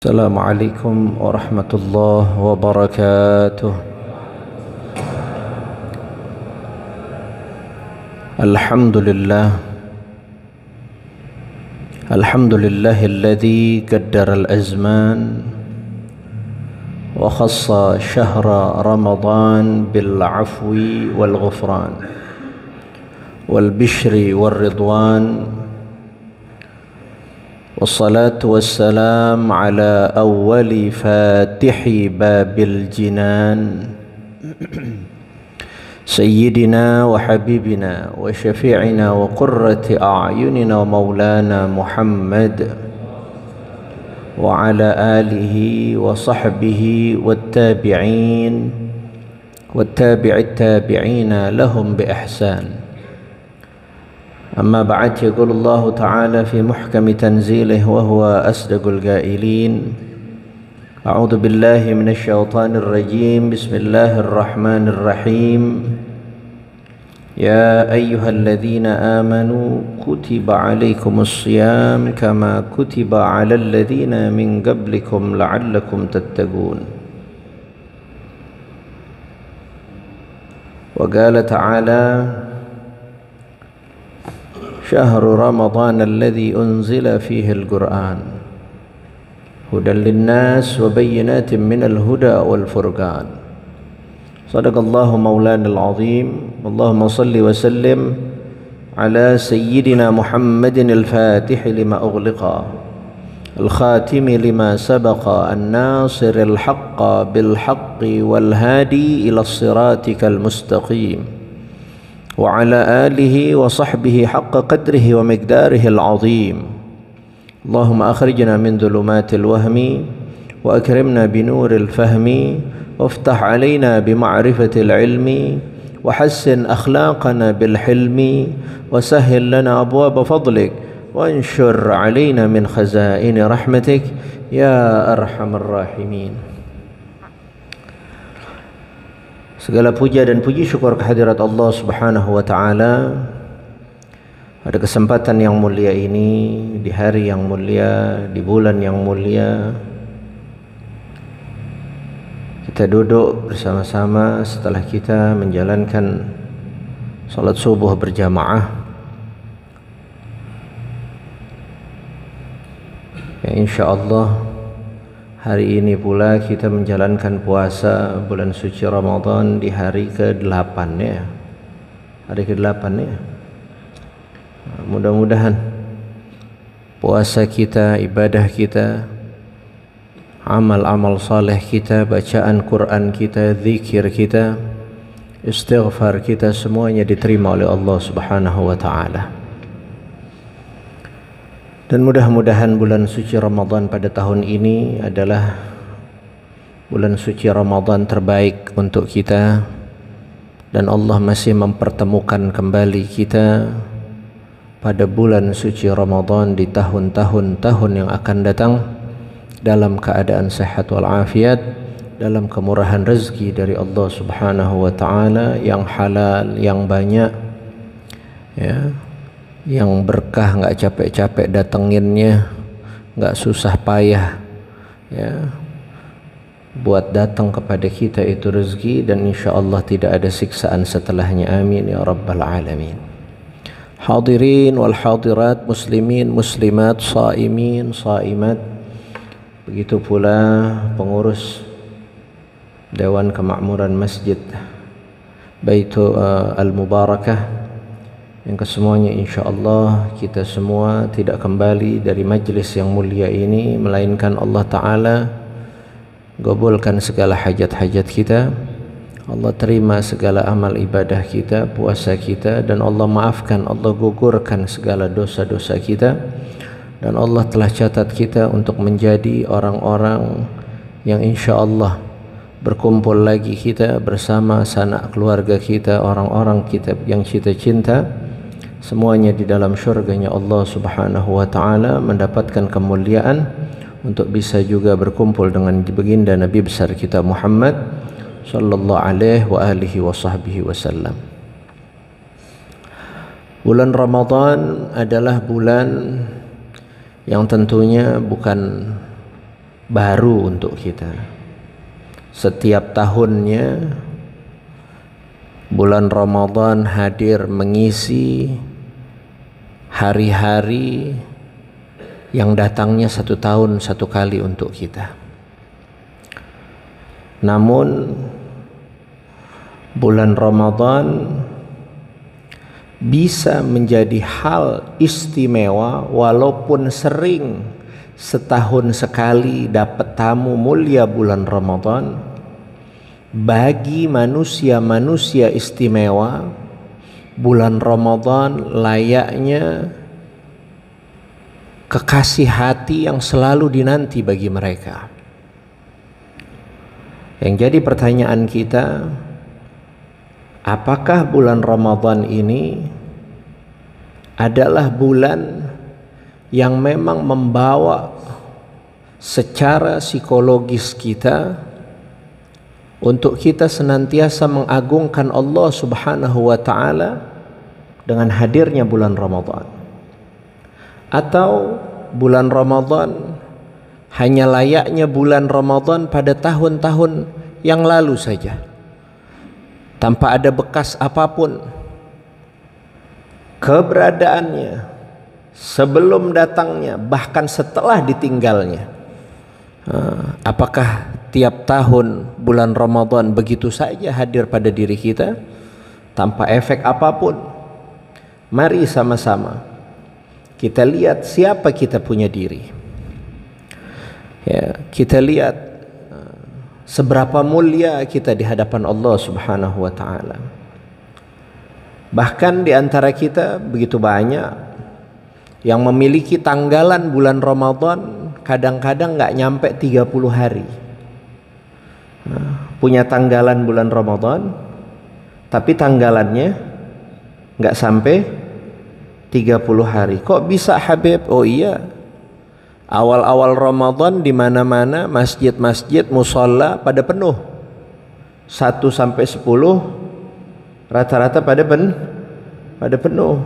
السلام عليكم ورحمة الله وبركاته. الحمد لله الذي قدر الأزمان وخص شهر رمضان بالعفو والغفران والبشر والرضوان، والصلاة والسلام على أول فاتح باب الجنان سيدنا وحبيبنا وشفيعنا وقرة أعيننا ومولانا محمد وعلى آله وصحبه والتابع التابعين لهم بإحسان. أما بعد، يقول الله تعالى في محكم تنزيله وهو أصدق القائلين: أعوذ بالله من الشيطان الرجيم، بسم الله الرحمن الرحيم. يا أيها الذين آمنوا كتب عليكم الصيام كما كتب على الذين من قبلكم لعلكم تتقون. وقال تعالى: شهر رمضان الذي أنزل فيه القرآن هدى للناس وبينات من الهدى والفرقان. صدق الله مولانا العظيم. اللهم صل وسلم على سيدنا محمد الفاتح لما أغلق الخاتم لما سبق الناصر الحق بالحق والهادي إلى صراطك المستقيم، وعلى آله وصحبه حق قدره ومقداره العظيم. اللهم أخرجنا من ظلمات الوهم وأكرمنا بنور الفهم، وافتح علينا بمعرفة العلم، وحسن أخلاقنا بالحلم، وسهل لنا أبواب فضلك، وانشر علينا من خزائن رحمتك يا أرحم الراحمين. Segala puja dan puji syukur kehadirat Allah Subhanahu wa taala. Pada kesempatan yang mulia ini, di hari yang mulia, di bulan yang mulia, kita duduk bersama-sama setelah kita menjalankan salat subuh berjamaah. Ya, insyaallah hari ini pula kita menjalankan puasa bulan suci Ramadan di hari ke-8 ya. Hari ke-8 ya. Mudah-mudahan puasa kita, ibadah kita, amal-amal saleh kita, bacaan Quran kita, zikir kita, istighfar kita, semuanya diterima oleh Allah Subhanahu wa taala. Dan mudah-mudahan bulan suci Ramadan pada tahun ini adalah bulan suci Ramadan terbaik untuk kita, dan Allah masih mempertemukan kembali kita pada bulan suci Ramadan di tahun-tahun yang akan datang dalam keadaan sehat walafiat, dalam kemurahan rezeki dari Allah Subhanahu wa taala yang halal, yang banyak ya, yang berkah, enggak capek-capek datenginnya, enggak susah payah ya buat datang kepada kita itu rezeki, dan insyaallah tidak ada siksaan setelahnya. Amin ya rabbal alamin. Hadirin wal hadirat, muslimin muslimat, shaimin shaimat, begitu pula pengurus Dewan Kemakmuran Masjid Baitul Al-Mubarakah, yang kesemuanya insyaallah kita semua tidak kembali dari majlis yang mulia ini melainkan Allah Ta'ala gabulkan segala hajat-hajat kita, Allah terima segala amal ibadah kita, puasa kita, dan Allah maafkan, Allah gugurkan segala dosa-dosa kita, dan Allah telah catat kita untuk menjadi orang-orang yang insyaallah berkumpul lagi kita bersama sanak keluarga kita, orang-orang kita yang kita cinta, semuanya di dalam syurganya Allah Subhanahu wa taala, mendapatkan kemuliaan untuk bisa juga berkumpul dengan baginda Nabi besar kita Muhammad sallallahu alaihi wa alihi wa sahbihi wasallam. Bulan Ramadan adalah bulan yang tentunya bukan baru untuk kita. Setiap tahunnya bulan Ramadan hadir mengisi hari-hari yang datangnya satu tahun satu kali untuk kita. Namun bulan Ramadan bisa menjadi hal istimewa walaupun sering setahun sekali dapat tamu mulia bulan Ramadan. Bagi manusia-manusia istimewa, bulan Ramadan layaknya kekasih hati yang selalu dinanti bagi mereka. Yang jadi pertanyaan kita, apakah bulan Ramadan ini adalah bulan yang memang membawa secara psikologis kita untuk kita senantiasa mengagungkan Allah Subhanahu wa taala dengan hadirnya bulan Ramadan? Atau bulan Ramadan hanya layaknya bulan Ramadan pada tahun-tahun yang lalu saja, tanpa ada bekas apapun keberadaannya sebelum datangnya, bahkan setelah ditinggalnya? Apakah tiap tahun bulan Ramadan begitu saja hadir pada diri kita tanpa efek apapun? Mari sama-sama kita lihat siapa kita punya diri. Ya, kita lihat seberapa mulia kita di hadapan Allah Subhanahu wa taala. Bahkan di antara kita begitu banyak yang memiliki tanggalan bulan Ramadan kadang-kadang nggak nyampe 30 hari. Punya tanggalan bulan Ramadan tapi tanggalannya nggak sampai 30 hari. Kok bisa, Habib? Oh iya, awal-awal Ramadan di mana-mana masjid-masjid musholla pada penuh. 1 sampai 10 rata-rata pada penuh.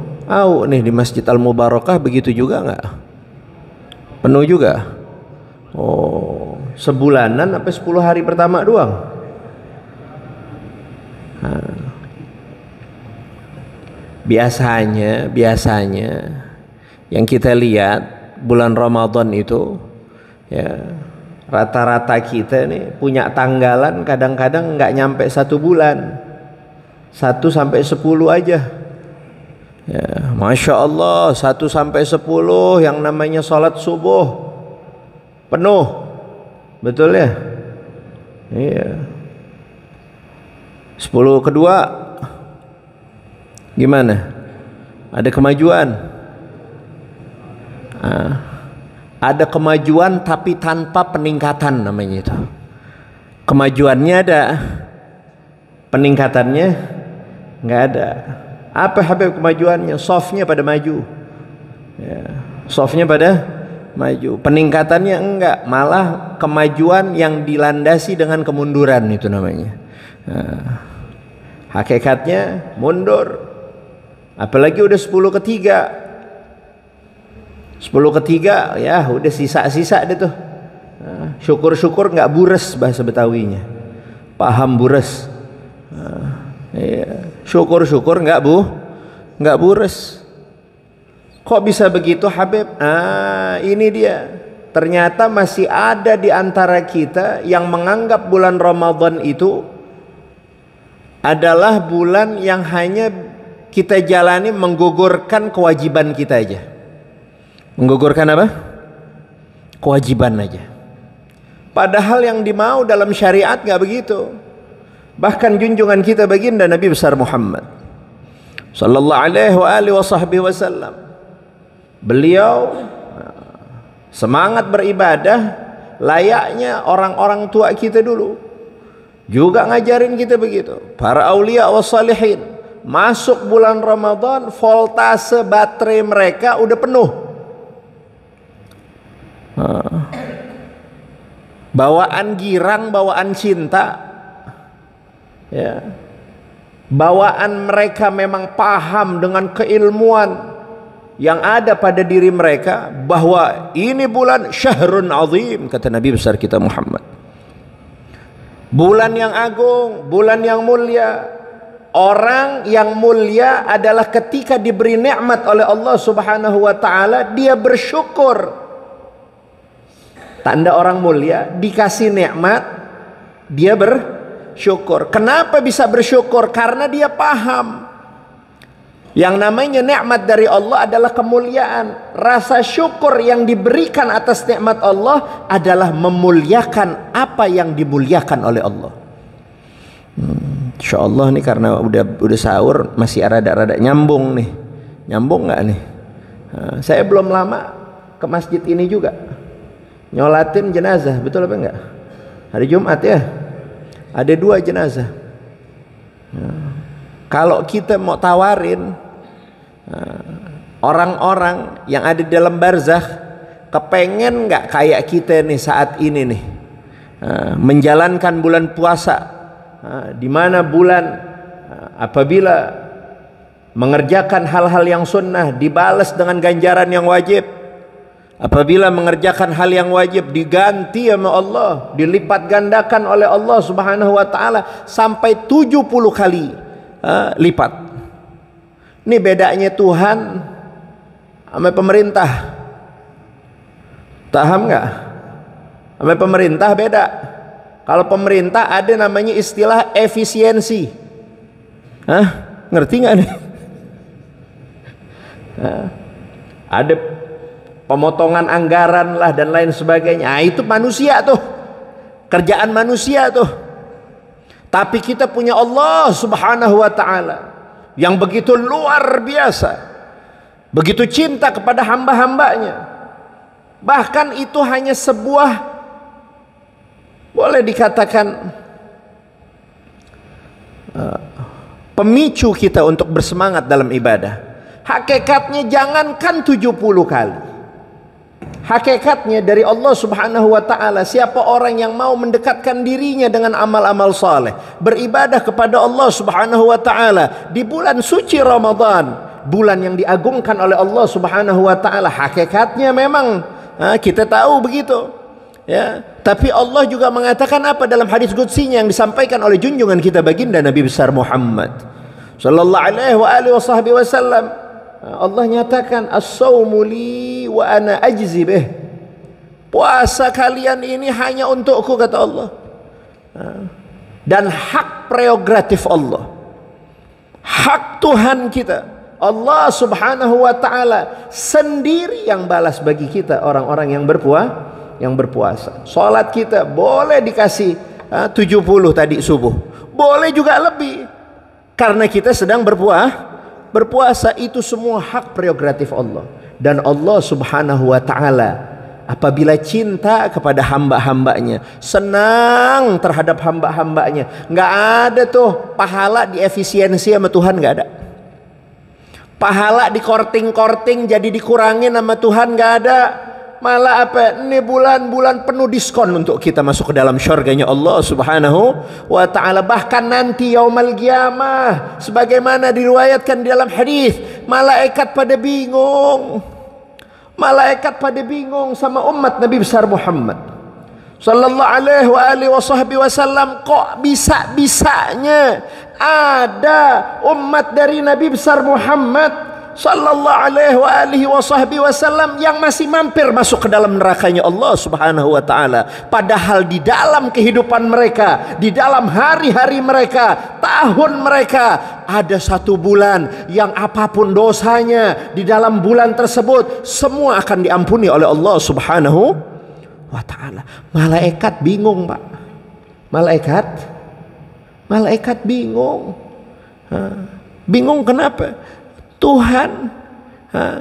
Nih di Masjid Al-Mubarakah begitu juga nggak? Penuh juga. Oh, sebulanan sampai 10 hari pertama doang. Biasanya yang kita lihat bulan Ramadan itu, ya, rata-rata kita nih punya tanggalan kadang-kadang nggak nyampe 1 bulan, 1 sampai 10 aja. Ya, Masya Allah, 1 sampai 10 yang namanya sholat subuh penuh, betul ya? Iya. 10 kedua gimana? Ada kemajuan? Ada kemajuan tapi tanpa peningkatan, namanya itu. Kemajuannya ada, peningkatannya nggak ada. Apa Habib kemajuannya? Softnya pada maju, ya, softnya pada maju. Peningkatannya enggak, malah kemajuan yang dilandasi dengan kemunduran, itu namanya. Hakikatnya mundur. Apalagi udah 10 ketiga, 10 ketiga, ya udah sisa-sisa deh tuh. Syukur-syukur nggak bures, bahasa Betawinya. Paham bures? Iya. Syukur-syukur nggak bures. Kok bisa begitu, Habib? Ini dia. Ternyata masih ada di antara kita yang menganggap bulan Ramadan itu adalah bulan yang hanya kita jalani menggugurkan kewajiban kita aja. Menggugurkan apa? Kewajiban aja. Padahal yang dimau dalam syariat nggak begitu. Bahkan junjungan kita baginda Nabi besar Muhammad sallallahu alaihi wasallam, beliau semangat beribadah layaknya orang-orang tua kita dulu. Juga ngajarin kita begitu. Para aulia wassalihin masuk bulan Ramadan, voltase baterai mereka udah penuh. Bawaan girang, bawaan cinta, ya, bawaan mereka memang paham dengan keilmuan, yang ada pada diri mereka bahwa ini bulan syahrun azim, kata Nabi besar kita Muhammad. Bulan yang agung, bulan yang mulia. Orang yang mulia adalah ketika diberi nikmat oleh Allah Subhanahu wa taala dia bersyukur. Tanda orang mulia dikasih nikmat dia bersyukur. Kenapa bisa bersyukur? Karena dia paham yang namanya nikmat dari Allah adalah kemuliaan. Rasa syukur yang diberikan atas nikmat Allah adalah memuliakan apa yang dimuliakan oleh Allah. Insyaallah nih karena udah sahur masih rada-rada nyambung nih. Nyambung nggak nih? Saya belum lama ke masjid ini juga nyolatin jenazah, betul apa enggak? Hari Jumat ya. Ada 2 jenazah. Kalau kita mau tawarin orang-orang yang ada di dalam barzakh, kepengen nggak kayak kita nih saat ini nih menjalankan bulan puasa, di mana bulan apabila mengerjakan hal-hal yang sunnah dibalas dengan ganjaran yang wajib, apabila mengerjakan hal yang wajib diganti sama Allah, dilipat gandakan oleh Allah Subhanahu wa taala sampai 70 kali lipat. Ini bedanya Tuhan sama pemerintah. Paham nggak? Sama pemerintah beda. Kalau pemerintah ada namanya istilah efisiensi. Ngerti nggak nih? Ada pemotongan anggaran lah dan lain sebagainya. Itu manusia tuh, kerjaan manusia tuh. Tapi kita punya Allah Subhanahu wa taala yang begitu luar biasa, begitu cinta kepada hamba-hambanya. Bahkan itu hanya sebuah, boleh dikatakan pemicu kita untuk bersemangat dalam ibadah. Hakikatnya jangankan 70 kali. Hakikatnya dari Allah Subhanahu wa taala, siapa orang yang mau mendekatkan dirinya dengan amal-amal saleh, beribadah kepada Allah Subhanahu wa taala di bulan suci Ramadan, bulan yang diagungkan oleh Allah Subhanahu wa taala, hakikatnya memang kita tahu begitu. Ya, tapi Allah juga mengatakan apa dalam hadis qudsinya yang disampaikan oleh junjungan kita baginda Nabi besar Muhammad sallallahu alaihi wasallam. Allah nyatakan as-saumu li wa ana ajzi bih. Puasa kalian ini hanya untukku, kata Allah. Dan hak prerogatif Allah, hak Tuhan kita, Allah Subhanahu wa taala sendiri yang balas bagi kita orang-orang yang berpuasa. Salat kita boleh dikasih 70 tadi subuh, boleh juga lebih karena kita sedang berpuasa. Itu semua hak prerogatif Allah. Dan Allah Subhanahu wa taala apabila cinta kepada hamba-hambanya, senang terhadap hamba-hambanya, nggak ada tuh pahala di efisiensi sama Tuhan, nggak ada. Pahala di korting-korting jadi dikurangin sama Tuhan, nggak ada. Malah apa? Ini bulan-bulan penuh diskon untuk kita masuk ke dalam syurganya Allah Subhanahu wa taala. Bahkan nanti yaumul qiyamah sebagaimana diriwayatkan di dalam hadis, malaikat pada bingung. Malaikat pada bingung sama umat Nabi besar Muhammad sallallahu alaihi wasallam, kok bisa-bisanya ada umat dari Nabi besar Muhammad sallallahu alaihi wasallam yang masih mampir masuk ke dalam nerakanya Allah Subhanahu wa taala, padahal di dalam kehidupan mereka, di dalam hari-hari mereka, tahun mereka, ada 1 bulan yang apapun dosanya di dalam bulan tersebut semua akan diampuni oleh Allah Subhanahu wa taala. Malaikat bingung, Pak. Malaikat bingung. Bingung kenapa? Tuhan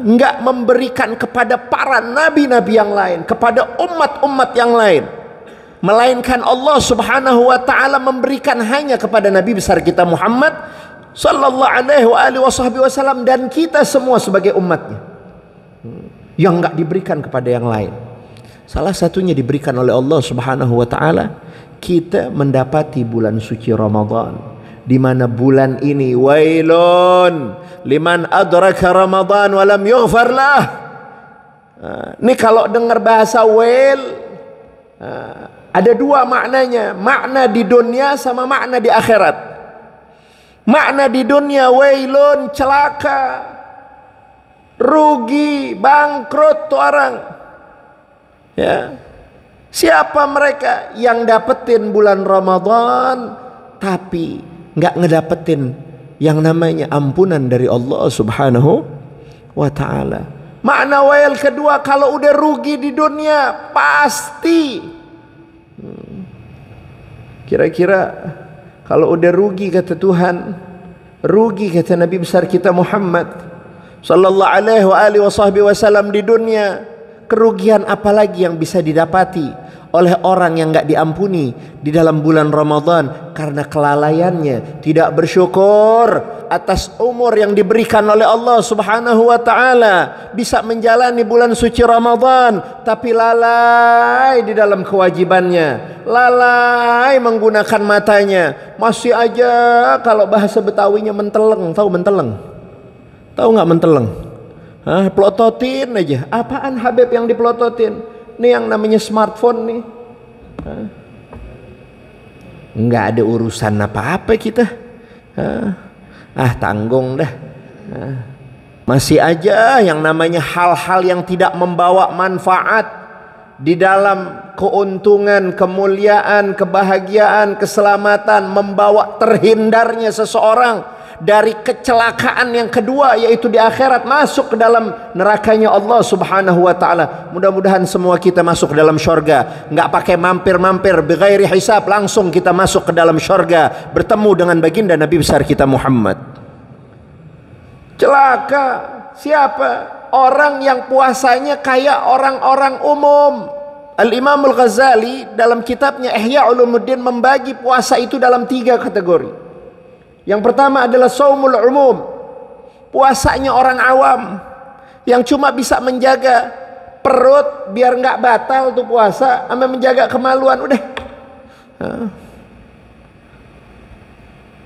enggak memberikan kepada para nabi-nabi yang lain, kepada umat-umat yang lain, melainkan Allah Subhanahu wa taala memberikan hanya kepada Nabi besar kita Muhammad sallallahu alaihi wasallam dan kita semua sebagai umatnya, yang enggak diberikan kepada yang lain. Salah satunya diberikan oleh Allah Subhanahu wa taala, kita mendapati bulan suci Ramadan di mana bulan ini wailun liman adraka Ramadan wa lam yughfar lah. Ini kalau dengar bahasa wail ada dua maknanya, makna di dunia sama makna di akhirat. Makna di dunia wailun, celaka, rugi, bangkrut tuh orang. Ya. Siapa mereka yang dapetin bulan Ramadan tapi nggak ngedapetin yang namanya ampunan dari Allah Subhanahu wa ta'ala. Makna wail kedua, kalau udah rugi di dunia pasti. Kira-kira kalau udah rugi kata Tuhan, rugi kata Nabi besar kita Muhammad sallallahu alaihi wasallam di dunia, kerugian apa lagi yang bisa didapati oleh orang yang enggak diampuni di dalam bulan Ramadan karena kelalaiannya, tidak bersyukur atas umur yang diberikan oleh Allah Subhanahu wa taala, bisa menjalani bulan suci Ramadan tapi lalai di dalam kewajibannya, lalai menggunakan matanya, masih aja kalau bahasa Betawinya menteleng. Tahu menteleng? Tahu nggak menteleng? Pelototin aja. Apaan Habib yang dipelototin? Ini yang namanya smartphone nih. Nggak ada urusan apa-apa kita. Tanggung dah. Masih aja yang namanya hal-hal yang tidak membawa manfaat di dalam keuntungan, kemuliaan, kebahagiaan, keselamatan, membawa terhindarnya seseorang dari kecelakaan yang kedua, yaitu di akhirat, masuk ke dalam nerakanya Allah Subhanahu wa ta'ala. Mudah-mudahan semua kita masuk ke dalam syurga, nggak pakai mampir-mampir, bighairi hisab, langsung kita masuk ke dalam syurga, bertemu dengan baginda Nabi besar kita Muhammad. Celaka siapa? Orang yang puasanya kayak orang-orang umum. Al-Imam Al-Ghazali dalam kitabnya Ihya Ulumuddin membagi puasa itu dalam 3 kategori. Yang pertama adalah saumul umum, puasanya orang awam yang cuma bisa menjaga perut biar nggak batal tuh puasa, sama menjaga kemaluan udah.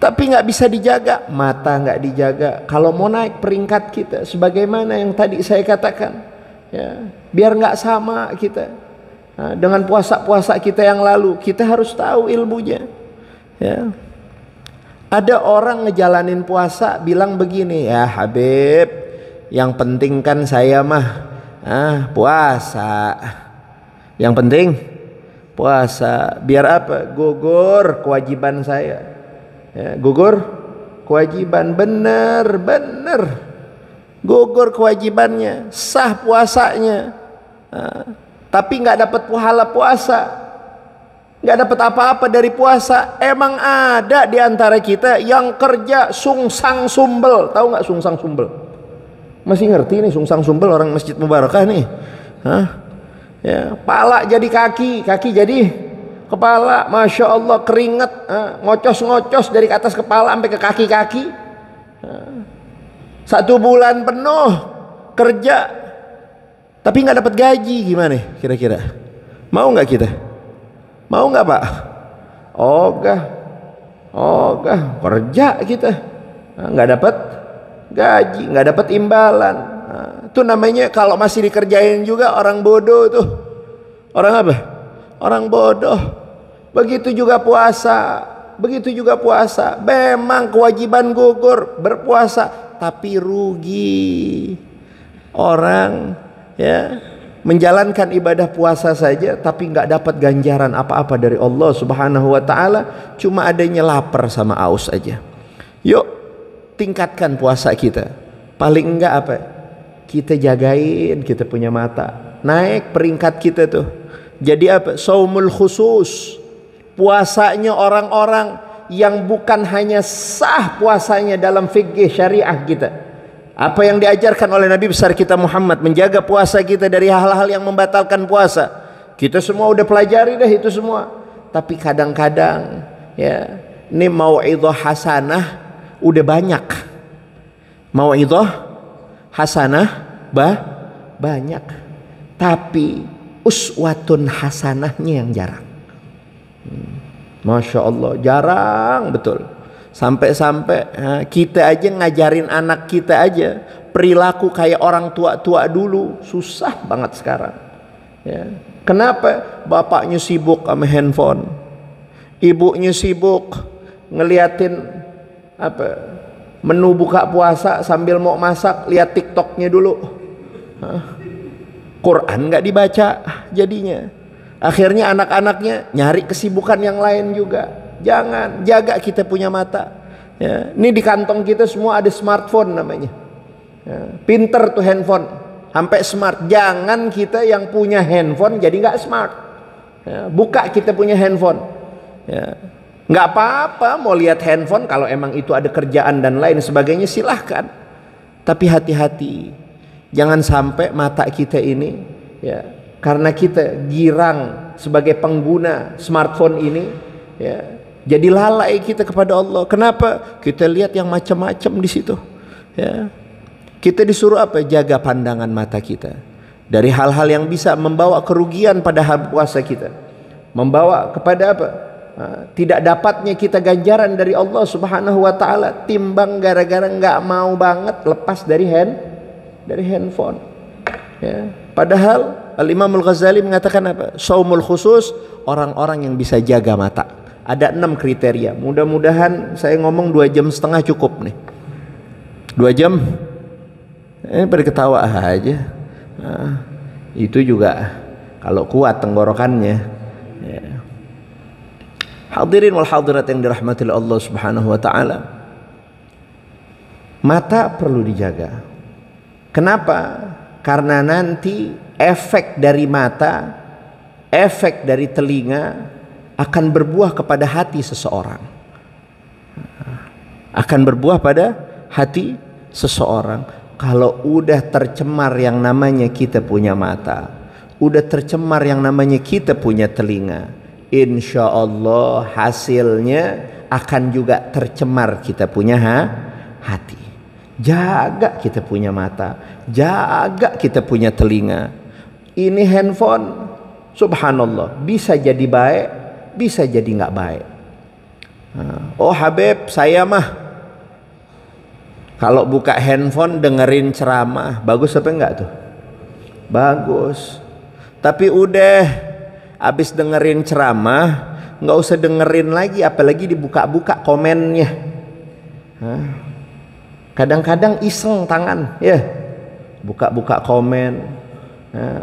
Tapi nggak bisa dijaga, mata nggak dijaga. Kalau mau naik peringkat kita, sebagaimana yang tadi saya katakan, ya, biar nggak sama kita dengan puasa-puasa kita yang lalu, kita harus tahu ilmunya. Ya. Ada orang ngejalanin puasa bilang begini, ya Habib, yang penting kan saya mah puasa. Yang penting puasa. Biar apa? Gugur kewajiban saya. Ya, gugur kewajiban. Bener. Gugur kewajibannya, sah puasanya. Tapi nggak dapat pahala puasa. Nggak dapat apa-apa dari puasa. Emang ada di antara kita yang kerja sungsang sumbel. Tahu nggak sungsang sumbel? Masih ngerti nih sungsang sumbel orang Masjid Mubarakah nih? Ya, pala jadi kaki, kaki jadi kepala. Masya Allah, keringet ngocos-ngocos dari atas kepala sampai ke kaki-kaki. 1 bulan penuh kerja, tapi nggak dapat gaji. Gimana kira-kira? Mau nggak kita? Mau nggak Pak? Ogah kerja kita, nggak dapat gaji, nggak dapat imbalan. Itu namanya kalau masih dikerjain juga orang bodoh tuh. Orang apa? Orang bodoh. Begitu juga puasa. Memang kewajiban gugur berpuasa, tapi rugi orang ya. Menjalankan ibadah puasa saja tapi nggak dapat ganjaran apa-apa dari Allah Subhanahu wa ta'ala, cuma adanya lapar sama aus aja. Yuk tingkatkan puasa kita. Paling enggak apa? Kita jagain kita punya mata. Naik peringkat kita tuh. Jadi apa? Saumul khusus. Puasanya orang-orang yang bukan hanya sah puasanya dalam fikih syariah kita. Apa yang diajarkan oleh Nabi besar kita Muhammad, menjaga puasa kita dari hal-hal yang membatalkan puasa. Kita semua udah pelajari dah itu semua. Tapi kadang-kadang ya, ini mau'idhah hasanah udah banyak. Mau'idhah hasanah banyak. Tapi uswatun hasanahnya yang jarang. Masya Allah, jarang betul. Sampai-sampai kita aja ngajarin anak kita aja perilaku kayak orang tua-tua dulu susah banget sekarang. Ya. Kenapa? Bapaknya sibuk sama handphone, ibunya sibuk ngeliatin menu buka puasa sambil mau masak, lihat TikToknya dulu. Quran nggak dibaca jadinya. Akhirnya anak-anaknya nyari kesibukan yang lain juga. Jangan, jaga kita punya mata. Ya. Ini di kantong kita semua ada smartphone namanya. Ya. Pinter tuh handphone, sampai smart. Jangan kita yang punya handphone jadi nggak smart. Ya. Buka kita punya handphone. Ya. Nggak apa-apa mau lihat handphone kalau emang itu ada kerjaan dan lain sebagainya, silahkan. Tapi hati-hati, jangan sampai mata kita ini, ya, karena kita girang sebagai pengguna smartphone ini, ya, jadi lalai kita kepada Allah. Kenapa? Kita lihat yang macam-macam di situ. Ya. Kita disuruh apa? Jaga pandangan mata kita dari hal-hal yang bisa membawa kerugian pada puasa kita, membawa kepada apa? Tidak dapatnya kita ganjaran dari Allah Subhanahu wa taala, timbang gara-gara nggak mau banget lepas dari handphone. Ya. Padahal Al-Imam Al-Ghazali mengatakan apa? Shaumul khusus, orang-orang yang bisa jaga mata. Ada 6 kriteria. Mudah-mudahan saya ngomong 2,5 jam cukup nih. 2 jam? Pada ketawa aja. Itu juga kalau kuat tenggorokannya. Ya. Hadirin wal hadirat yang dirahmati Allah Subhanahu wa taala. Mata perlu dijaga. Kenapa? Karena nanti efek dari mata, efek dari telinga akan berbuah kepada hati seseorang. Akan berbuah pada hati seseorang. Kalau udah tercemar yang namanya kita punya mata, udah tercemar yang namanya kita punya telinga, insya Allah hasilnya akan juga tercemar kita punya hati. Jaga kita punya mata, jaga kita punya telinga. Ini handphone, subhanallah, bisa jadi baik, bisa jadi nggak baik. Oh Habib, saya mah kalau buka handphone dengerin ceramah, bagus apa enggak tuh? Bagus. Tapi udah habis dengerin ceramah, nggak usah dengerin lagi, apalagi dibuka-buka komennya. Kadang-kadang iseng tangan, ya, buka-buka komen.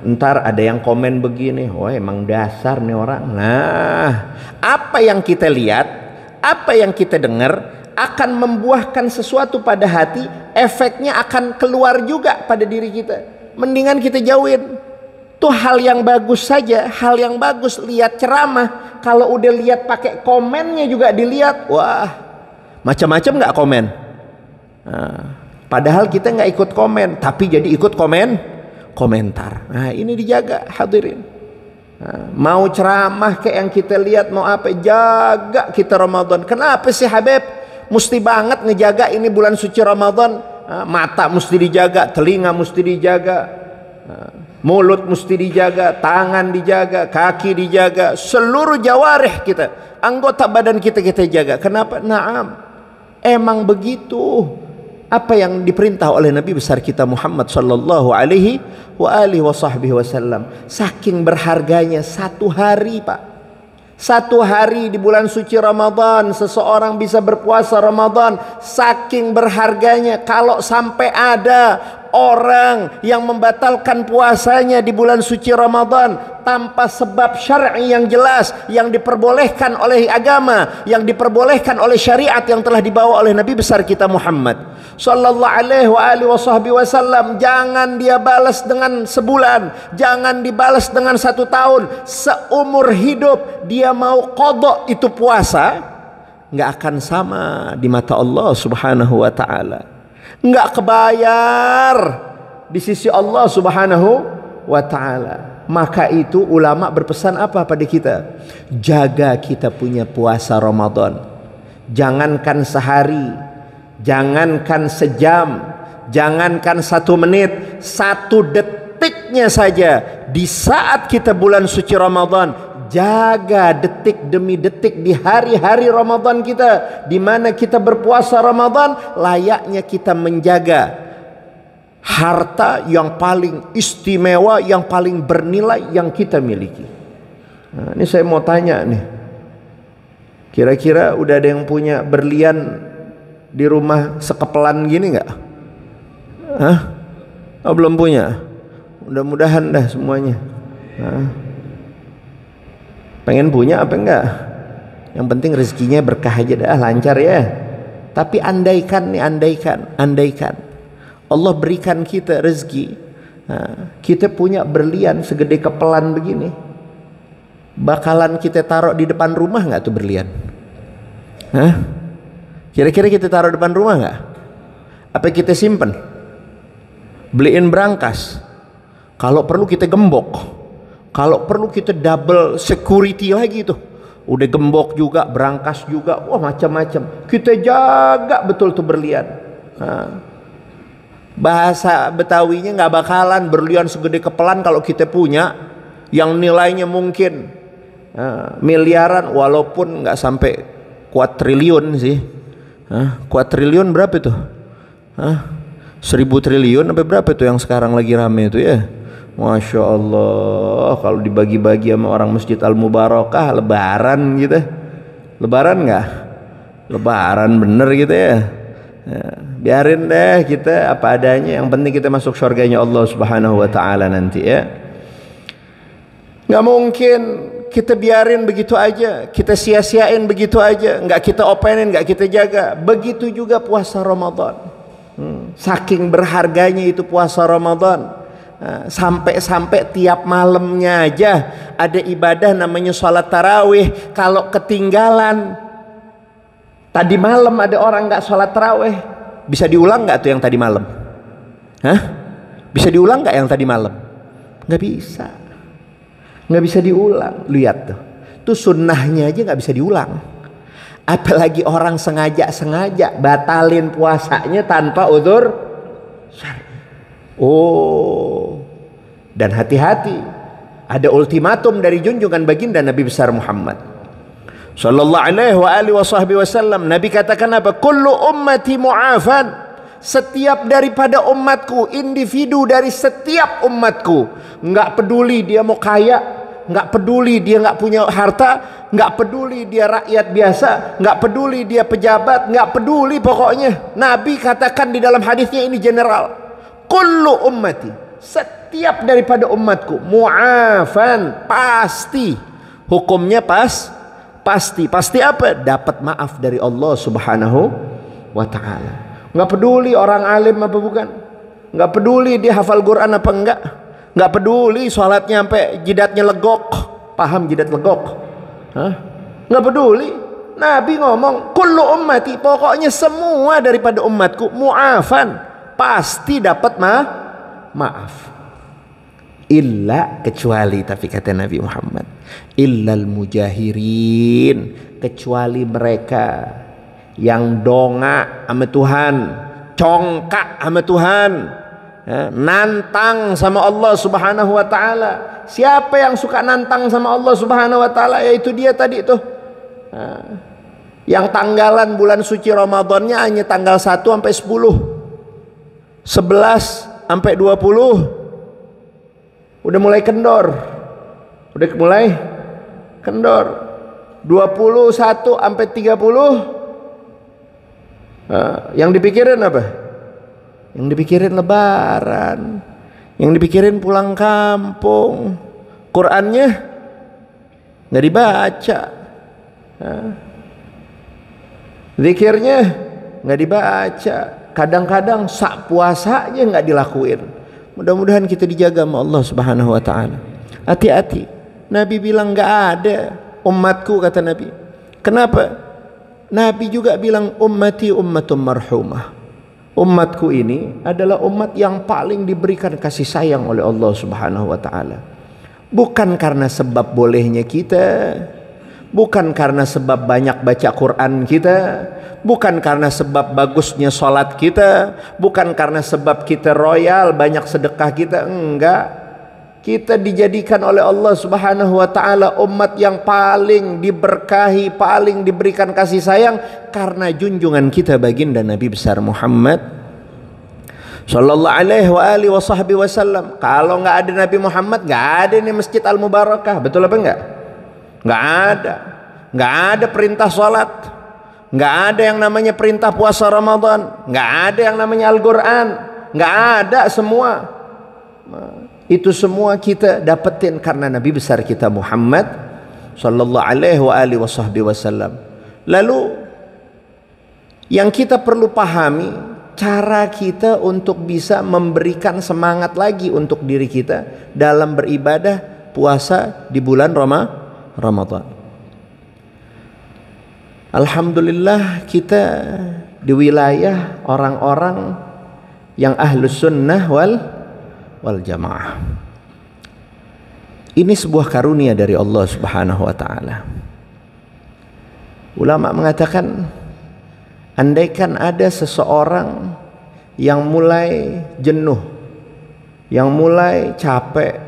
Ntar ada yang komen begini, wah emang dasar nih orang. Nah, apa yang kita lihat, apa yang kita dengar akan membuahkan sesuatu pada hati, efeknya akan keluar juga pada diri kita. Mendingan kita jauhin. Tuh hal yang bagus saja, hal yang bagus, lihat ceramah. Kalau udah lihat pakai komennya juga dilihat, wah macam-macam nggak komen. Padahal kita nggak ikut komen, tapi jadi ikut komentar. Nah ini dijaga hadirin. Mau ceramah kayak yang kita lihat, mau apa, jaga kita Ramadan. Kenapa sih Habib mesti banget ngejaga ini bulan suci Ramadan? Mata mesti dijaga, telinga mesti dijaga, mulut mesti dijaga, tangan dijaga, kaki dijaga, seluruh jawarih kita, anggota badan kita jaga. Kenapa? Naam, emang begitu. Apa yang diperintah oleh Nabi besar kita Muhammad sallallahu alaihi wasallam. Saking berharganya satu hari, Pak. Satu hari di bulan suci Ramadan seseorang bisa berpuasa Ramadan. Saking berharganya, kalau sampai ada orang yang membatalkan puasanya di bulan suci Ramadan tanpa sebab syar'i yang jelas, yang diperbolehkan oleh agama, yang diperbolehkan oleh syariat yang telah dibawa oleh Nabi besar kita Muhammad sallallahu alaihi wasallam, jangan dia balas dengan sebulan, jangan dibalas dengan 1 tahun, seumur hidup dia mau qadha itu puasa, nggak akan sama di mata Allah Subhanahu wa taala, nggak kebayar di sisi Allah Subhanahu wa taala. Maka itu ulama berpesan apa pada kita? Jaga kita punya puasa Ramadan. Jangankan sehari, jangankan sejam, jangankan 1 menit, 1 detiknya saja di saat kita bulan suci Ramadan, jaga detik demi detik di hari-hari Ramadan kita, di mana kita berpuasa Ramadan, layaknya kita menjaga harta yang paling istimewa, yang paling bernilai yang kita miliki. Nah, ini saya mau tanya nih, kira-kira udah ada yang punya berlian di rumah sekepelan gini nggak? Hah? Oh, belum punya? Mudah-mudahan dah semuanya. Pengen punya apa enggak? Yang penting rezekinya berkah aja dah, lancar ya. Tapi andaikan nih, andaikan Allah berikan kita rezeki, kita punya berlian segede kepelan begini, bakalan kita taruh di depan rumah nggak tuh berlian? Kira-kira kita taruh depan rumah nggak? Apa kita simpen? Beliin berangkas. Kalau perlu kita gembok. Kalau perlu kita double security lagi tuh. Udah gembok juga, berangkas juga, wah macam-macam. Kita jaga betul tuh berlian. Bahasa Betawinya nggak bakalan berlian segede kepelan kalau kita punya yang nilainya mungkin miliaran, walaupun nggak sampai kuadriliun sih. Kuadriliun berapa tuh? 1000 triliun apa berapa tuh yang sekarang lagi rame itu ya? Masya Allah, kalau dibagi-bagi sama orang Masjid Al-Mubarakah, lebaran gitu. Lebaran nggak? Lebaran bener gitu ya. Biarin deh kita apa adanya, yang penting kita masuk surganya Allah Subhanahu wa Ta'ala nanti ya. Nggak mungkin kita biarin begitu aja, kita sia-siain begitu aja, nggak kita openin, nggak kita jaga. Begitu juga puasa Ramadan. Saking berharganya itu puasa Ramadan. Sampai-sampai tiap malamnya aja ada ibadah namanya sholat tarawih. Kalau ketinggalan tadi malam ada orang nggak sholat tarawih, bisa diulang nggak tuh yang tadi malam? Bisa diulang nggak yang tadi malam? Nggak bisa, nggak bisa diulang. Lihat tuh sunnahnya aja nggak bisa diulang, apalagi orang sengaja batalin puasanya tanpa udzur syar'i. Oh, dan hati-hati, ada ultimatum dari junjungan baginda Nabi besar Muhammad sallallahu alaihi wasallam. Nabi katakan apa? Kullu ummati mu'afan. Setiap daripada umatku, individu dari setiap umatku, nggak peduli dia mau kaya, nggak peduli dia nggak punya harta, nggak peduli dia rakyat biasa, nggak peduli dia pejabat, nggak peduli pokoknya. Nabi katakan di dalam hadisnya ini general. Kullu ummati, setiap daripada umatku, mu'afan, pasti hukumnya pasti apa? Dapat maaf dari Allah Subhanahu wa Ta'ala. Nggak peduli orang alim apa bukan, nggak peduli dia hafal Quran apa enggak, nggak peduli sholatnya sampai jidatnya legok. Paham jidat legok? Nggak peduli. Nabi ngomong kullu ummati, pokoknya semua daripada umatku mu'afan, pasti dapat maaf. Illa, kecuali, tapi kata Nabi Muhammad, illal mujahirin, kecuali mereka yang dongak sama Tuhan, congkak sama Tuhan, nantang sama Allah Subhanahu wa Ta'ala. Siapa yang suka nantang sama Allah Subhanahu wa Ta'ala? Yaitu dia tadi tuh, yang tanggalan bulan suci Ramadannya hanya tanggal 1 sampai 10, 11 sampai 20 udah mulai kendor. 21 sampai 30 yang dipikirin apa? Yang dipikirin lebaran, yang dipikirin pulang kampung. Qurannya nggak dibaca, zikirnya nggak dibaca, kadang-kadang sak puasanya nggak dilakuin. Mudah-mudahan kita dijaga sama Allah Subhanahu wa Ta'ala. Hati-hati. Nabi bilang nggak ada umatku, kata Nabi. Kenapa? Nabi juga bilang ummati ummatum marhumah. Umatku ini adalah umat yang paling diberikan kasih sayang oleh Allah Subhanahu wa Ta'ala. Bukan karena sebab bolehnya kita, bukan karena sebab banyak baca Quran kita, bukan karena sebab bagusnya sholat kita, bukan karena sebab kita royal banyak sedekah kita. Enggak. Kita dijadikan oleh Allah Subhanahu wa taala umat yang paling diberkahi, paling diberikan kasih sayang karena junjungan kita baginda Nabi besar Muhammad sallallahu alaihi wa alihi wasallam. Kalau nggak ada Nabi Muhammad, nggak ada nih Masjid Al Mubarakah. Betul apa enggak? Nggak ada. Nggak ada perintah salat. Nggak ada yang namanya perintah puasa Ramadan. Nggak ada yang namanya Al-Quran. Nggak ada semua. Itu semua kita dapetin karena Nabi besar kita Muhammad sallallahu alaihi wa alihi wasallam. Lalu yang kita perlu pahami, cara kita untuk bisa memberikan semangat lagi untuk diri kita dalam beribadah puasa di bulan Ramadan. Alhamdulillah kita di wilayah orang-orang yang ahlus sunnah wal jamaah. Ini sebuah karunia dari Allah Subhanahu wa taala. Ulama mengatakan, andaikan ada seseorang yang mulai jenuh, yang mulai capek,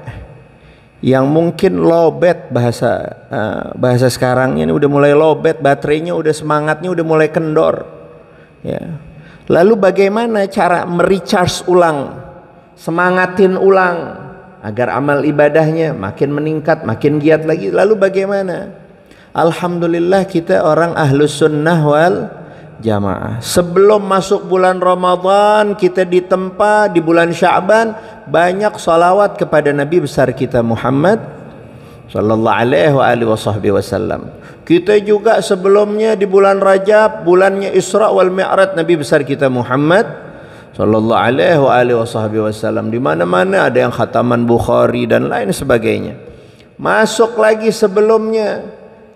yang mungkin lowbat, bahasa sekarang ini udah mulai lowbat, baterainya udah, semangatnya udah mulai kendor, ya. Lalu bagaimana cara merecharge ulang, semangatin ulang agar amal ibadahnya makin meningkat, makin giat lagi? Lalu bagaimana? Alhamdulillah kita orang ahlus sunnah wal jamaah. Sebelum masuk bulan Ramadan, kita ditempa di bulan Sya'ban banyak salawat kepada Nabi besar kita Muhammad sallallahu alaihi wasallam. Kita juga sebelumnya di bulan Rajab, bulannya Isra wal Mi'raj Nabi besar kita Muhammad sallallahu alaihi wasallam. Di mana-mana ada yang khataman Bukhari dan lain sebagainya. Masuk lagi sebelumnya,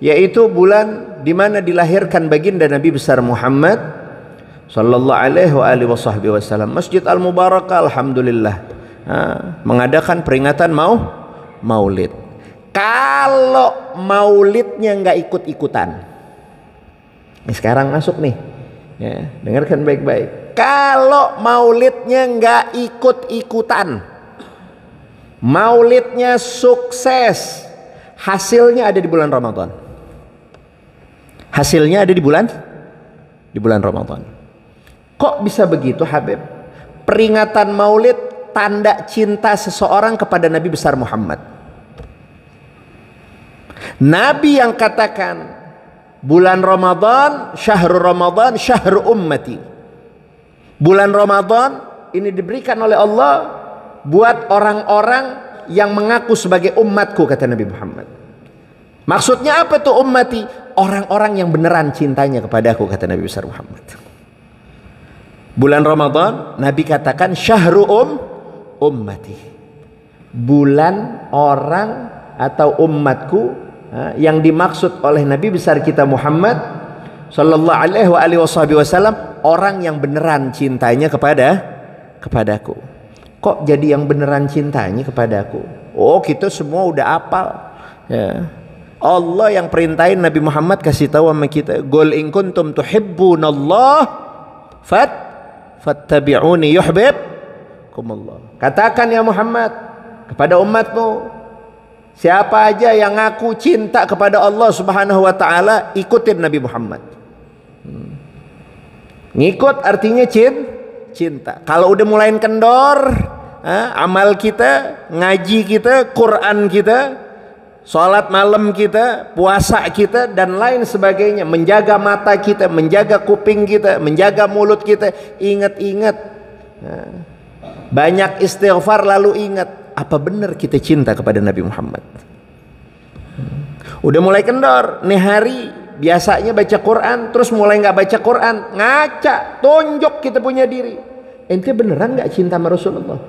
yaitu bulan di mana dilahirkan baginda Nabi besar Muhammad sallallahu alaihi wasallam. Masjid Al Mubarakah alhamdulillah mengadakan peringatan Maulid. Kalau maulidnya nggak ikut-ikutan, ini sekarang masuk nih, ya, dengarkan baik-baik. Kalau maulidnya nggak ikut-ikutan, maulidnya sukses, hasilnya ada di bulan Ramadan. Hasilnya ada di bulan Ramadan. Kok bisa begitu, Habib? Peringatan maulid tanda cinta seseorang kepada Nabi besar Muhammad. Nabi yang katakan bulan Ramadan, syahrul ummati. Bulan Ramadan ini diberikan oleh Allah buat orang-orang yang mengaku sebagai umatku, kata Nabi Muhammad. Maksudnya apa tuh ummati? Orang-orang yang beneran cintanya kepada aku, kata Nabi besar Muhammad. Bulan Ramadan Nabi katakan ummati. Bulan orang atau umatku, yang dimaksud oleh Nabi besar kita Muhammad sallallahu alaihi wasallam orang yang beneran cintanya kepadaku. Kok jadi yang beneran cintanya kepadaku? Oh, kita semua udah apal, ya. Allah yang perintahin Nabi Muhammad kasih tahu sama kita, qul in kuntum tuhibbunallah fattabi'uni yuhibbukumullah. Katakan ya Muhammad kepada umatmu, siapa aja yang ngaku cinta kepada Allah Subhanahu wa taala, ikutin Nabi Muhammad. Ngikut artinya cinta. Kalau udah mulai kendor, amal kita, ngaji kita, Quran kita, salat malam kita, puasa kita dan lain sebagainya, menjaga mata kita, menjaga kuping kita, menjaga mulut kita, ingat-ingat, banyak istighfar, lalu ingat, apa benar kita cinta kepada Nabi Muhammad? Udah mulai kendor nih hari, biasanya baca Quran, terus mulai nggak baca Quran, ngaca, tunjuk kita punya diri. Ente beneran nggak cinta sama Rasulullah?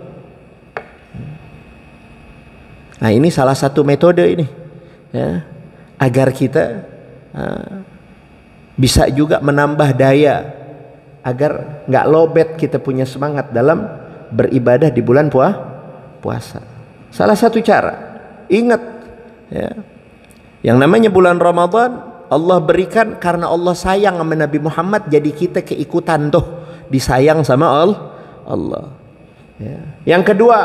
Nah, ini salah satu metode ini, ya, agar kita bisa juga menambah daya, agar nggak lobet kita punya semangat dalam beribadah di bulan puasa. Salah satu cara, ingat, ya, yang namanya bulan Ramadan Allah berikan karena Allah sayang sama Nabi Muhammad, jadi kita keikutan tuh disayang sama Allah. Ya. Yang kedua,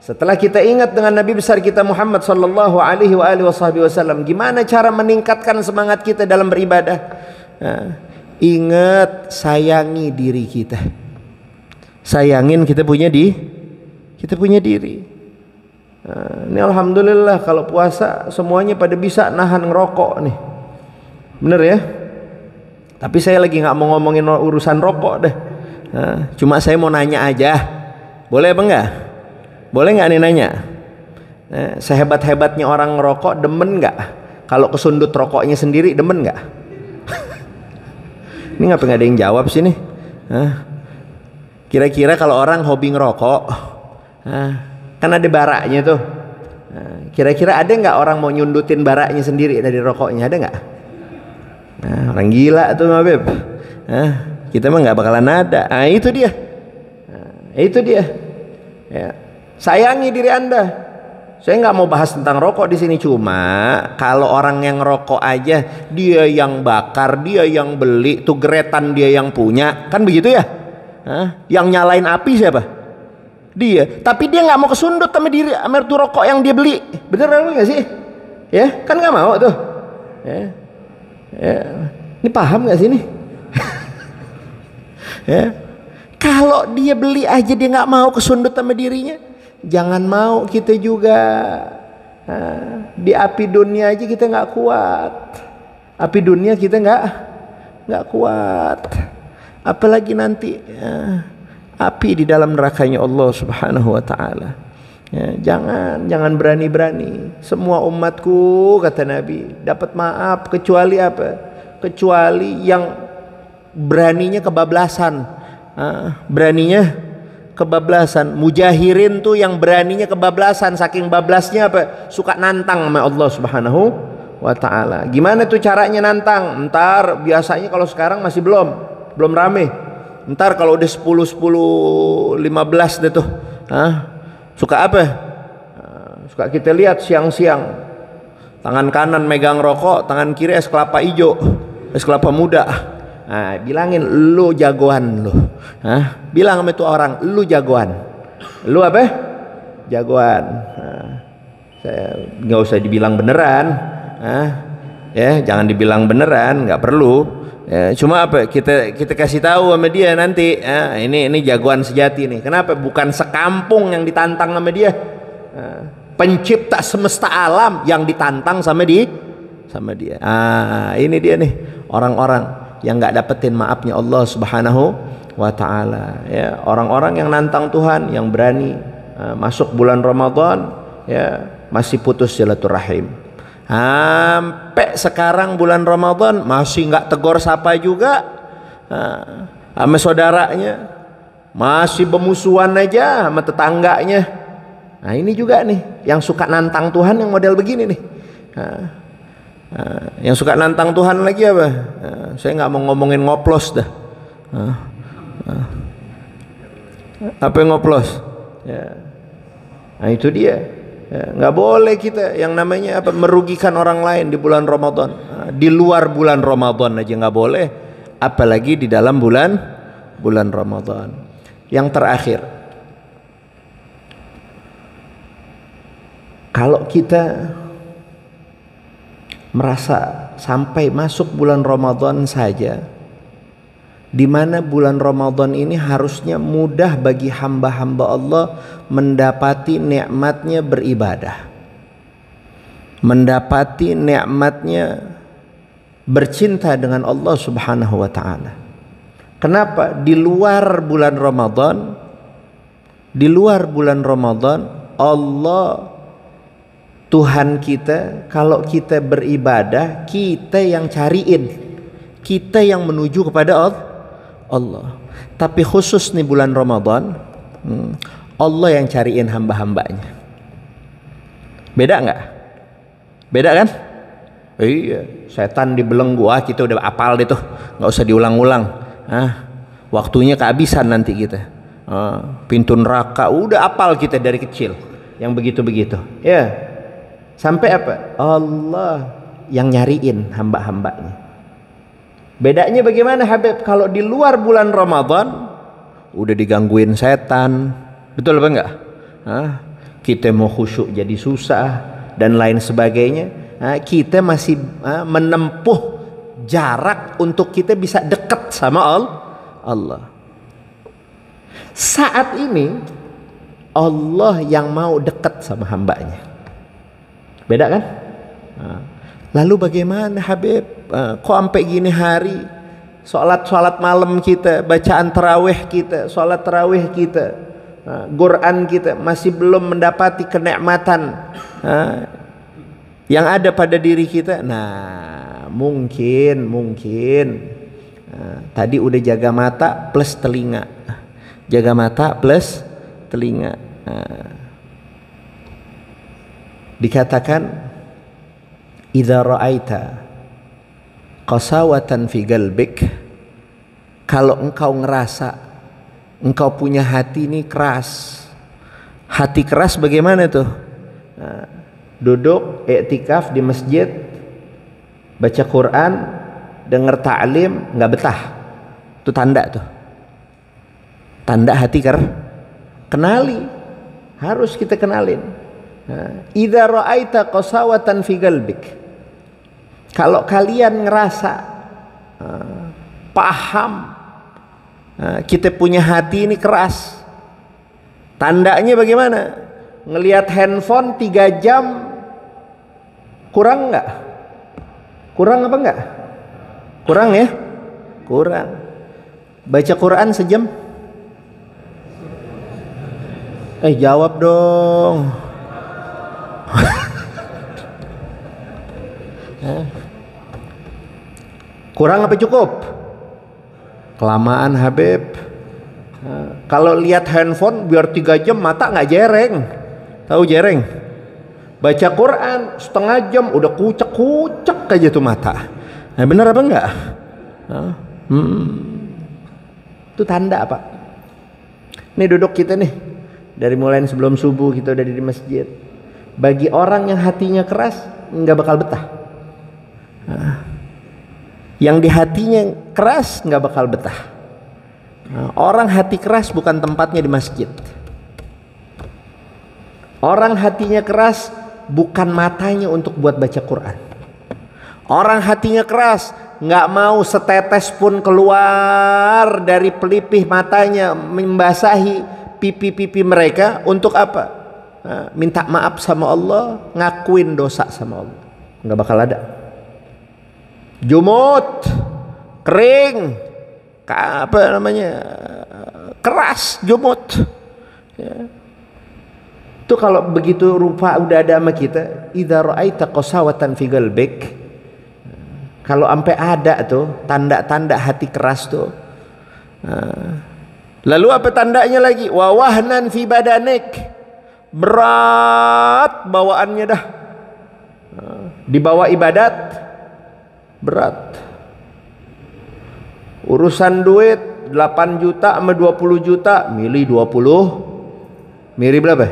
Setelah kita ingat dengan Nabi besar kita Muhammad sallallahu alaihi wasallam, gimana cara meningkatkan semangat kita dalam beribadah? Ingat, sayangi diri kita. Sayangin kita punya diri. Ini alhamdulillah kalau puasa semuanya pada bisa nahan ngerokok nih. Bener ya? Tapi saya lagi nggak mau ngomongin urusan rokok deh. Cuma saya mau nanya aja. Boleh apa enggak? Boleh nggak nih nanya? Sehebat-hebatnya orang ngerokok, demen nggak? Kalau kesundut rokoknya sendiri, demen nggak? Ini ngapa nggak ada yang jawab sih nih? Kira-kira kalau orang hobi ngerokok, kan ada baraknya tuh. Kira-kira ada nggak orang mau nyundutin baraknya sendiri dari rokoknya? Ada nggak? Orang gila tuh Mabib. Kita mah nggak bakalan ada. Itu dia. Itu dia. Ya. Sayangi diri Anda. Saya nggak mau bahas tentang rokok di sini, cuma kalau orang yang rokok aja, dia yang bakar, dia yang beli, tuh geretan dia yang punya, kan begitu ya? Yang nyalain api siapa? Dia. Tapi dia nggak mau kesundut sama diri, sama tuh rokok yang dia beli. Bener nggak sih? Ya, kan nggak mau tuh. Ya. Ini paham nggak sih nih? Ya. Kalau dia beli aja dia nggak mau kesundut sama dirinya, jangan mau kita juga. Di api dunia aja kita nggak kuat. Api dunia kita nggak kuat. Apalagi nanti api di dalam nerakanya Allah Subhanahu Wa Taala. Ya, jangan berani-berani. Semua umatku, kata Nabi, dapat maaf kecuali apa? Kecuali yang beraninya kebablasan. Beraninya kebablasan. Mujahirin tuh yang beraninya kebablasan, saking bablasnya apa? Suka nantang sama Allah Subhanahu Wa Taala. Gimana tuh caranya nantang? Ntar biasanya kalau sekarang masih belum rame. Ntar kalau udah 10, 15 deh tuh. Suka apa? Suka kita lihat siang-siang. Tangan kanan megang rokok, tangan kiri es kelapa hijau, es kelapa muda. Bilangin lu jagoan lu. Bilang sama itu orang, lu jagoan. Lu apa? Jagoan. Saya nggak usah dibilang beneran. Ya, jangan dibilang beneran, nggak perlu. Ya, cuma apa? Kita kasih tahu sama dia nanti. Ini jagoan sejati nih. Kenapa? Bukan sekampung yang ditantang sama dia. Pencipta semesta alam yang ditantang sama dia. Ini dia nih orang-orang yang nggak dapetin maafnya Allah Subhanahu Wa Taala. Ya, orang-orang yang nantang Tuhan, yang berani masuk bulan Ramadan, ya masih putus silaturahim. Sampai sekarang bulan Ramadan masih nggak tegur sapa juga sama saudaranya, masih bermusuhan aja sama tetangganya. Ini juga nih yang suka nantang Tuhan, yang model begini nih. Yang suka nantang Tuhan lagi apa? Saya nggak mau ngomongin ngoplos dah. Apa yang ngoplos? Ya. Itu dia. Nggak boleh kita yang namanya apa, merugikan orang lain di bulan Ramadan. Di luar bulan Ramadan aja nggak boleh, apalagi di dalam bulan Ramadan. Yang terakhir, kalau kita merasa sampai masuk bulan Ramadan saja, di mana bulan Ramadan ini harusnya mudah bagi hamba-hamba Allah mendapati nikmatnya beribadah, mendapati nikmatnya bercinta dengan Allah Subhanahu Wa Taala. Kenapa? Di luar bulan Ramadan, Allah Tuhan kita, kalau kita beribadah, kita yang cariin, kita yang menuju kepada Allah. Tapi khusus nih bulan Ramadan, Allah yang cariin hamba-hambanya. Beda nggak? Beda kan? Iya, setan dibelenggu, kita udah apal deh tuh, nggak usah diulang-ulang. Waktunya kehabisan nanti kita. Pintu neraka udah apal kita dari kecil, yang begitu-begitu. Ya. Sampai apa? Allah yang nyariin hamba-hambanya. Bedanya bagaimana Habib? Kalau di luar bulan Ramadan udah digangguin setan, betul apa enggak? kita mau khusyuk jadi susah dan lain sebagainya. Kita masih menempuh jarak untuk kita bisa dekat sama Allah. Saat ini Allah yang mau dekat sama hambanya. Beda kan? Lalu bagaimana Habib? Kok sampai gini hari sholat malam kita, bacaan tarawih kita, sholat tarawih kita, Quran kita masih belum mendapati kenikmatan yang ada pada diri kita. Nah, mungkin tadi udah jaga mata plus telinga, jaga mata plus telinga. Dikatakan idza ra'aita qasawatan fi qalbik, kalau engkau ngerasa engkau punya hati ini keras. Hati keras bagaimana tuh? Duduk i'tikaf di masjid, baca Quran, denger ta'lim, nggak betah. Itu tanda tuh. Tanda hati kenali. Harus kita kenalin. Idza ra'aita qasawatan fi qalbik. Kalau kalian ngerasa paham kita punya hati ini keras, tandanya bagaimana? Ngelihat handphone 3 jam kurang nggak? Kurang apa enggak? Kurang ya? Kurang. Baca Quran sejam? Jawab dong. Kurang apa cukup? Kelamaan Habib. Kalau lihat handphone biar 3 jam mata nggak jereng. Tahu jereng? Baca Quran setengah jam udah kucek aja tuh mata. Nah, bener apa enggak? Itu tanda apa? Nih duduk kita nih, dari mulai sebelum subuh kita udah di masjid. Bagi orang yang hatinya keras nggak bakal betah. Yang di hatinya keras nggak bakal betah. Orang hati keras bukan tempatnya di masjid. Orang hatinya keras bukan matanya untuk buat baca Quran. Orang hatinya keras nggak mau setetes pun keluar dari pelipih matanya membasahi pipi-pipi mereka untuk apa? Minta maaf sama Allah, ngakuin dosa sama Allah. Nggak bakal ada. Jumut, kering, apa namanya, keras, jumut. Ya. Itu kalau begitu rupa udah ada sama kita. Idza ra'aita qasawatan fi qalbik, kalau sampai ada tuh tanda-tanda hati keras tuh. Lalu apa tandanya lagi? Wa wahnan fi badanik, berat bawaannya dah. Dibawa ibadat berat. Urusan duit 8 juta sama 20 juta, milih 20. Milih berapa?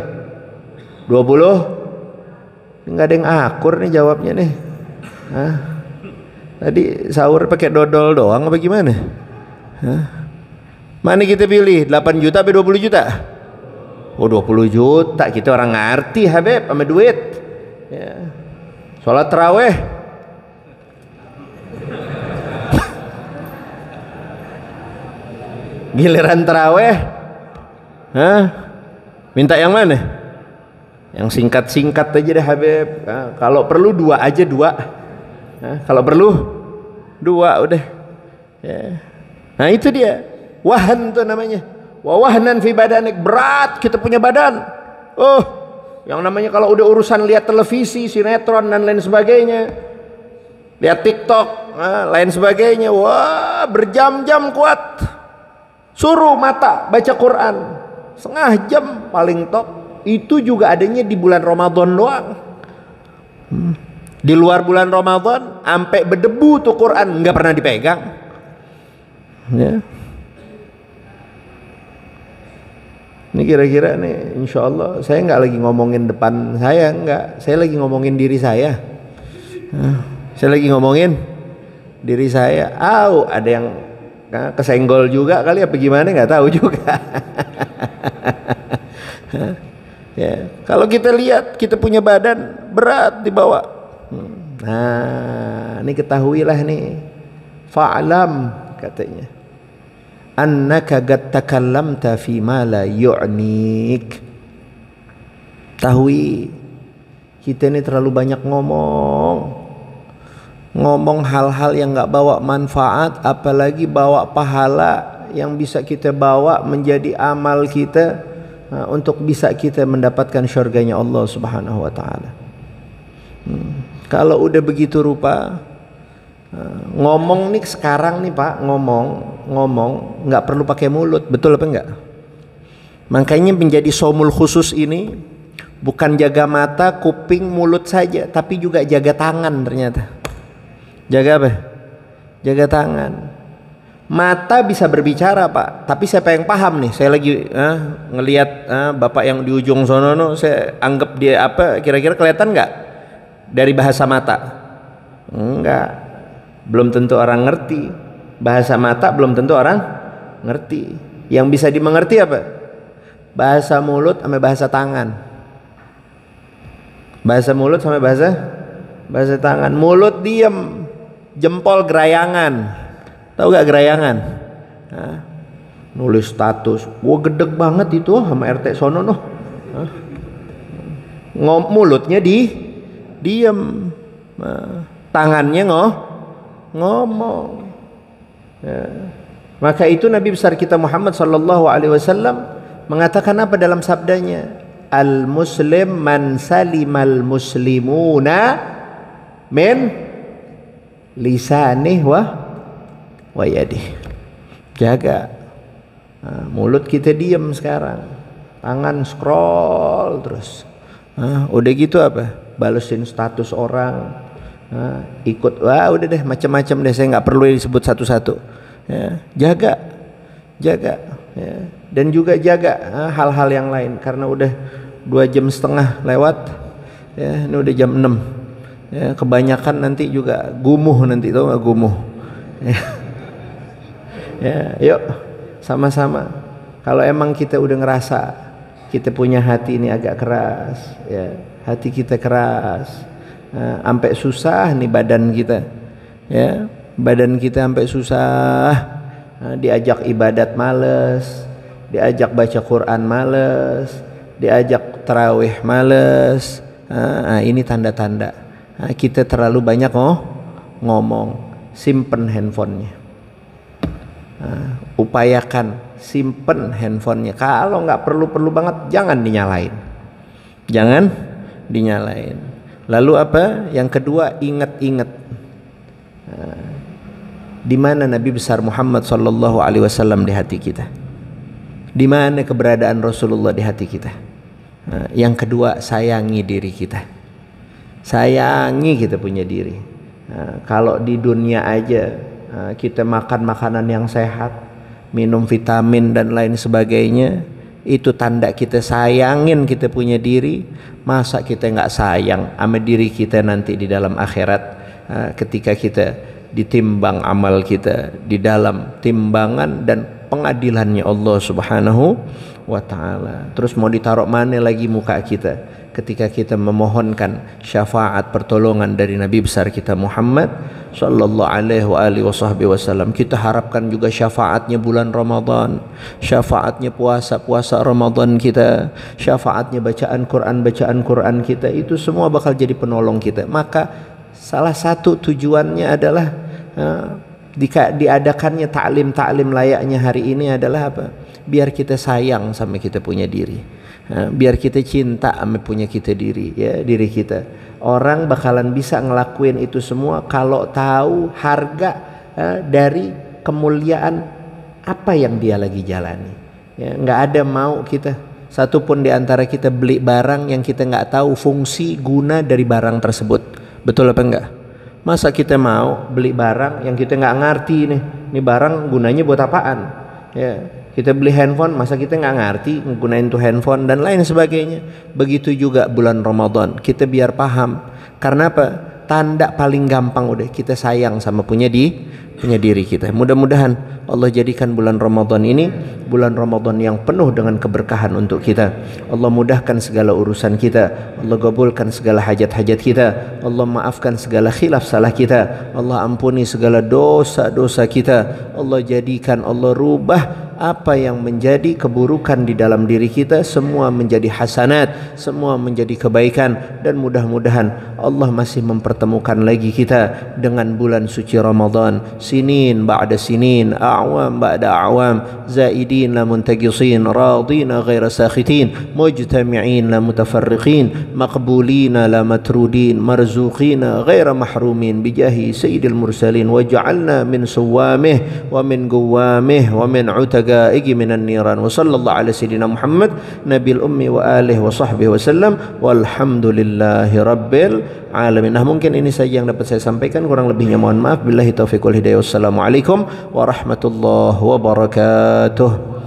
20. Enggak ada yang akur nih jawabnya nih. Tadi sahur pakai dodol doang apa gimana? Mana kita pilih 8 juta atau 20 juta? Oh 20 juta, kita orang ngerti Habib sama duit. Ya. Sholat tarawih giliran tarawih, minta yang mana? Yang singkat-singkat aja deh Habib. Kalau perlu 2 aja 2. Kalau perlu 2 udah. Ya. Nah itu dia. Wahan tuh namanya. Wahnan fi badanik, berat kita punya badan. Oh, yang namanya kalau udah urusan lihat televisi, sinetron dan lain sebagainya, lihat TikTok, lain sebagainya, wah berjam-jam kuat. Suruh mata baca Quran setengah jam paling top. Itu juga adanya di bulan Ramadan doang. Di luar bulan Ramadan sampai berdebu tuh Quran nggak pernah dipegang. Ya. Ini kira-kira nih, insya Allah saya nggak lagi ngomongin depan saya, nggak. Saya lagi ngomongin diri saya. Saya lagi ngomongin diri saya. Ada yang kesenggol juga kali apa gimana, nggak tahu juga. Ya, kalau kita lihat kita punya badan berat dibawa. Nah, ini ketahuilah nih. Fa'lam katanya. Annaka qad takallamta fi ma la yu'nik. Tahui kita ini terlalu banyak ngomong hal-hal yang enggak bawa manfaat, apalagi bawa pahala yang bisa kita bawa menjadi amal kita untuk bisa kita mendapatkan syurganya Allah Subhanahu wa taala. Kalau udah begitu rupa, ngomong nih sekarang nih Pak, ngomong nggak perlu pakai mulut, betul apa enggak? Makanya menjadi somul khusus ini bukan jaga mata, kuping, mulut saja, tapi juga jaga tangan ternyata. Jaga apa? Jaga tangan. Mata bisa berbicara Pak, tapi siapa yang paham nih? Saya lagi ngelihat bapak yang di ujung sono, saya anggap dia apa? Kira-kira kelihatan nggak dari bahasa mata? Enggak, belum tentu orang ngerti. Bahasa mata belum tentu orang ngerti. Yang bisa dimengerti apa? Bahasa mulut sama bahasa tangan. Bahasa mulut sama bahasa tangan. Mulut diem, jempol gerayangan. Tahu gak gerayangan? Nulis status, gua gedeg banget itu sama RT sono noh. Mulutnya diem, tangannya ngomong. Ya. Maka itu Nabi besar kita Muhammad sallallahu alaihi wasallam mengatakan apa dalam sabdanya? Al muslim man salimal muslimuna min lisanih wa yadih. Jaga mulut kita diam sekarang, tangan scroll terus. Udah gitu apa? Balesin status orang, ikut, udah deh macam-macam deh, saya nggak perlu disebut satu-satu. Ya, jaga ya. Dan juga jaga hal-hal yang lain, karena udah 2,5 jam lewat ya, ini udah jam 6 ya, kebanyakan nanti juga gumuh, nanti tau nggak gumuh ya. Ya, yuk sama-sama. Kalau emang kita udah ngerasa kita punya hati ini agak keras ya, hati kita keras, sampai susah nih badan kita ya, badan kita sampai susah, diajak ibadat males, diajak baca Quran males, diajak tarawih males. Ini tanda-tanda kita terlalu banyak ngomong. Simpen handphonenya. Upayakan simpen handphonenya. Kalau nggak perlu banget jangan dinyalain. Lalu apa? Yang kedua, ingat-ingat di mana Nabi besar Muhammad sallallahu alaihi wasallam di hati kita. Di mana keberadaan Rasulullah di hati kita. Yang kedua, sayangi diri kita. Sayangi kita punya diri. Kalau di dunia aja kita makan makanan yang sehat, minum vitamin dan lain sebagainya, itu tanda kita sayangin kita punya diri. Masa kita nggak sayang sama diri kita nanti di dalam akhirat, ketika kita ditimbang amal kita di dalam timbangan dan pengadilannya Allah Subhanahu wa ta'ala. Terus mau ditaruh mana lagi muka kita ketika kita memohonkan syafaat pertolongan dari Nabi besar kita Muhammad sallallahu alaihi wasallam. Kita harapkan juga syafaatnya bulan Ramadan, syafaatnya puasa Ramadan kita, syafaatnya bacaan Quran kita, itu semua bakal jadi penolong kita. Maka salah satu tujuannya adalah diadakannya taklim layaknya hari ini adalah apa? Biar kita sayang sama kita punya diri. Biar kita cinta sama punya kita diri ya, diri kita. Orang bakalan bisa ngelakuin itu semua kalau tahu harga dari kemuliaan apa yang dia lagi jalani ya. Nggak ada mau kita satupun di antara kita beli barang yang kita nggak tahu fungsi guna dari barang tersebut. Betul apa enggak? Masa kita mau beli barang yang kita nggak ngerti nih barang gunanya buat apaan ya. Kita beli handphone, masa kita nggak ngerti menggunakan tuh handphone dan lain sebagainya. Begitu juga bulan Ramadan, kita biar paham. Karena apa? Tanda paling gampang udah kita sayang sama punya diri kita. Mudah-mudahan Allah jadikan bulan Ramadan ini bulan Ramadan yang penuh dengan keberkahan untuk kita. Allah mudahkan segala urusan kita, Allah kabulkan segala hajat-hajat kita, Allah maafkan segala khilaf salah kita, Allah ampuni segala dosa-dosa kita, Allah jadikan, Allah rubah apa yang menjadi keburukan di dalam diri kita semua menjadi hasanat, semua menjadi kebaikan, dan mudah-mudahan Allah masih mempertemukan lagi kita dengan bulan suci Ramadan, sinin ba'da sinin, a'wam ba'da a'wam, zaidin la muntaqisin, radina ghaira sakhitin, mujtami'in la mutafarriqin, maqbulina la matrudin, marzuqina ghaira mahrumin, bijahi sayyidil mursalin, waj'alna min suwamih wa min guwamih wa min utaqaihi minan niran, wa sallallahu ala sayyidina Muhammad nabil ummi wa alihi wa sahbihi wasallam, walhamdulillahi rabbil alamin. Nah, mungkin ini saja yang dapat saya sampaikan, kurang lebihnya mohon maaf. Billahi taufiq wal hidayah. Wassalamualaikum warahmatullahi wabarakatuh.